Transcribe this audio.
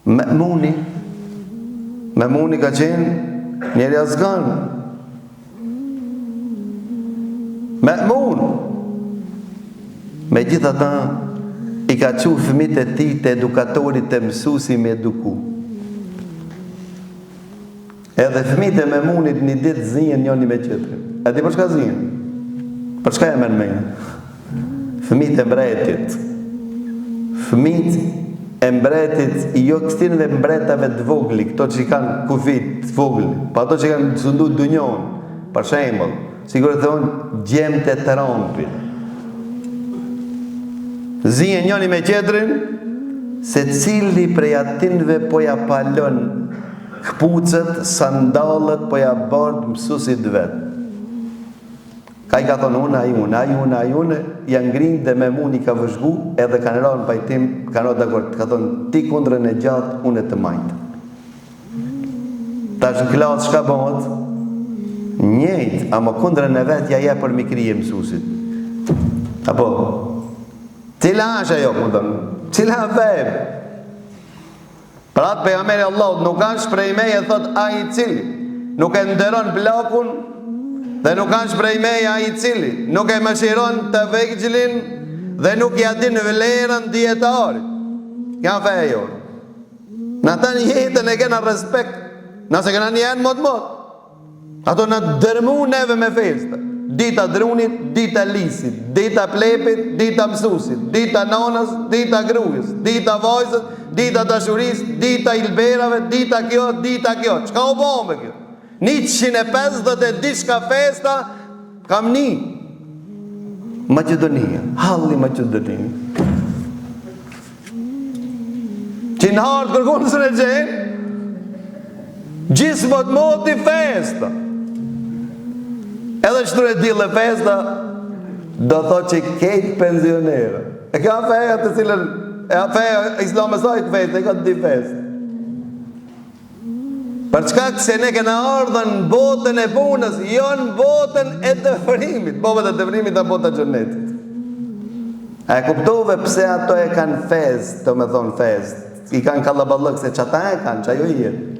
Memuni ka qenë njeri Afgan. Memun, me gjitha ta, i ka qu fëmit e ti të edukatorit të mësusi me eduku. Edhe fëmit e Memunit një ditë zinjen njëni me qëtërin. E di për shka zinjen? Për shka e menmenja? Fëmit e mbretit. Fëmit e mbretit, jo këstinëve mbretave të vogli, këto që i kanë kufit të vogli, pa ato që i kanë sundu dunjon, për shembol, sigur e thonë, gjemët e të rampit. Zinjen njëni me qetërin, se cili prej atinve po ja palon këpucët, sandalët, po ja bardë mësusit vetë. Ka i ka thonë unë, janë ngrinë dhe Memuni ka vëzhgu, edhe kanë rënë pajtim, kanë rënë dakord, ka thonë, ti kundrën e gjatë, unë e të majtë. Ta është në klasë shka bëhët, njëjtë, ama kundrën e vetë, ja për mikrije mësusit. Apo, cila është ajo, kundrën, cila vebë? Pra atë pejgamberi Allahut nuk është prej meje, thot a i cili, nuk e nderon plakun, dhe nuk është prej meja i cili nuk e mëshiron të vejgjilin dhe nuk ja din vlerën djetarit. Kja feja jo. Në ta një jetën e kena respekt, nëse kena një jenë mot. Ato në dërmu neve me festa. Dita drunit, dita lisit, dita plepit, dita mësusit, dita nonës, dita grujës, dita vajzët, dita dashuris, dita ilberave, dita kjo. Qka u bombe kjo? 150 e dishka festa kam një Macedonia, halli Macedonia, që në hartë kërkonë së në gjenë gjisë moti festa, edhe që e dile festa do thot që kejtë pensionere e ka feja të cilën e feja islam e sajtë festa e ka të di festa. Për çka se ne kena ardhën në botën e punës, jo në botën e dëfërimit, botën e dëfërimit a botën e xhenetit. A e kuptove pse ato e kanë fest, të me thonë fest, i kanë kallaballëk se që ata e kanë, që ajo i jetë.